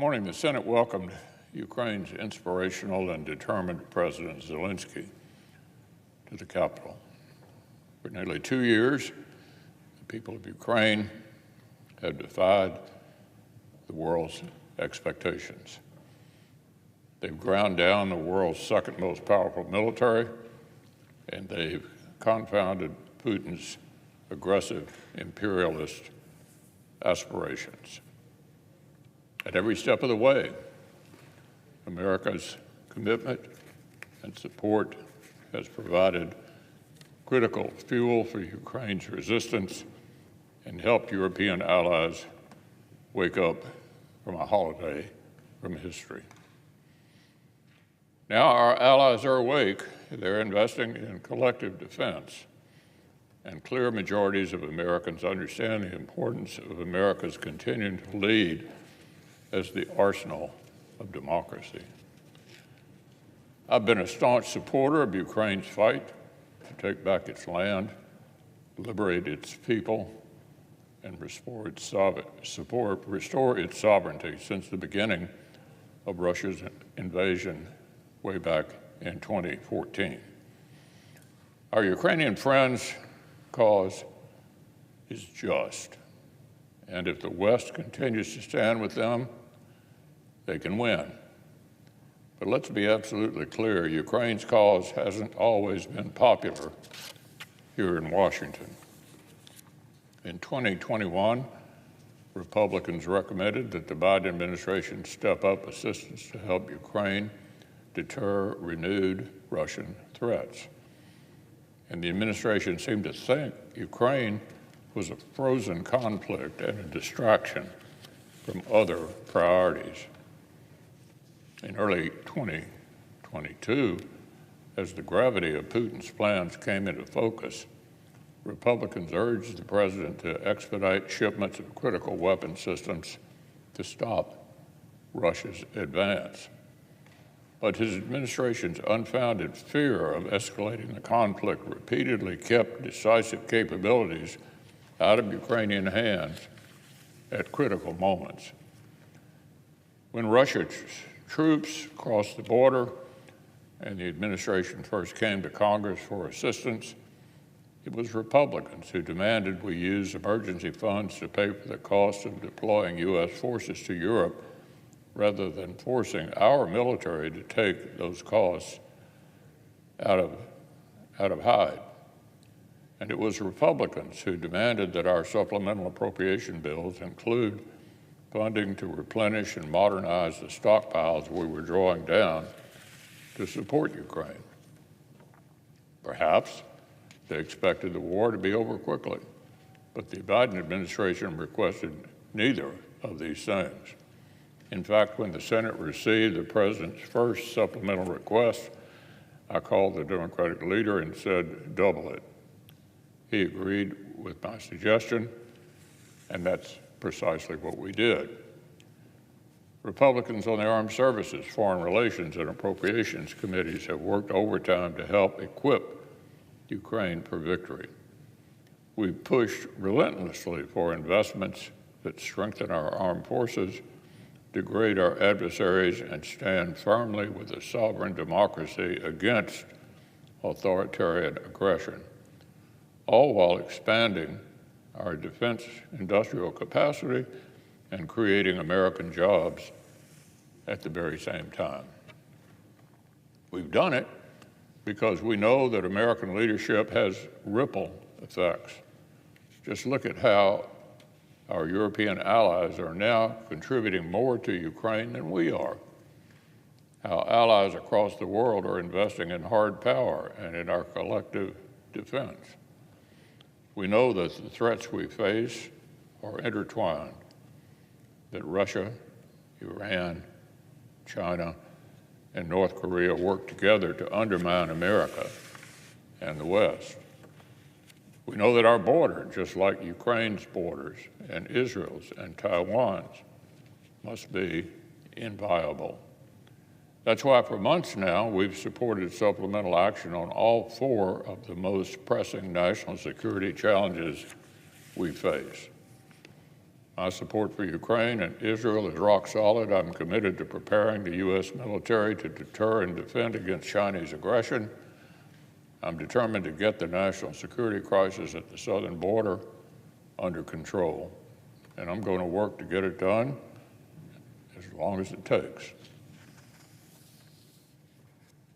morning, the Senate welcomed Ukraine's inspirational and determined President Zelensky to the Capitol. For nearly 2 years, the people of Ukraine have defied the world's expectations. They've ground down the world's second most powerful military, and they've confounded Putin's aggressive imperialist aspirations. At every step of the way, America's commitment and support has provided critical fuel for Ukraine's resistance and helped European allies wake up from a holiday from history. Now our allies are awake. They're investing in collective defense, and clear majorities of Americans understand the importance of America's continuing to lead as the arsenal of democracy. I've been a staunch supporter of Ukraine's fight to take back its land, liberate its people, and restore its sovereignty since the beginning of Russia's invasion way back in 2014. Our Ukrainian friends' cause is just, and if the West continues to stand with them, they can win. But let's be absolutely clear, Ukraine's cause hasn't always been popular here in Washington. In 2021, Republicans recommended that the Biden administration step up assistance to help Ukraine deter renewed Russian threats. And the administration seemed to think Ukraine was a frozen conflict and a distraction from other priorities. In early 2022, as the gravity of Putin's plans came into focus, Republicans urged the president to expedite shipments of critical weapon systems to stop Russia's advance. But his administration's unfounded fear of escalating the conflict repeatedly kept decisive capabilities out of Ukrainian hands at critical moments. When Russia's troops crossed the border and the administration first came to Congress for assistance, it was Republicans who demanded we use emergency funds to pay for the cost of deploying U.S. forces to Europe rather than forcing our military to take those costs out of hide. And it was Republicans who demanded that our supplemental appropriation bills include funding to replenish and modernize the stockpiles we were drawing down to support Ukraine. Perhaps they expected the war to be over quickly, but the Biden administration requested neither of these things. In fact, when the Senate received the president's first supplemental request, I called the Democratic leader and said, double it. He agreed with my suggestion, and that's precisely what we did. Republicans on the Armed Services, Foreign Relations, and Appropriations committees have worked overtime to help equip Ukraine for victory. We've pushed relentlessly for investments that strengthen our armed forces, degrade our adversaries, and stand firmly with a sovereign democracy against authoritarian aggression, all while expanding our defense industrial capacity and creating American jobs at the very same time. We've done it because we know that American leadership has ripple effects. Just look at how our European allies are now contributing more to Ukraine than we are. How allies across the world are investing in hard power and in our collective defense. We know that the threats we face are intertwined, that Russia, Iran, China, and North Korea work together to undermine America and the West. We know that our border, just like Ukraine's borders and Israel's and Taiwan's, must be inviolable. That's why for months now we've supported supplemental action on all 4 of the most pressing national security challenges we face. My support for Ukraine and Israel is rock solid. I'm committed to preparing the U.S. military to deter and defend against Chinese aggression. I'm determined to get the national security crisis at the southern border under control, and I'm going to work to get it done as long as it takes.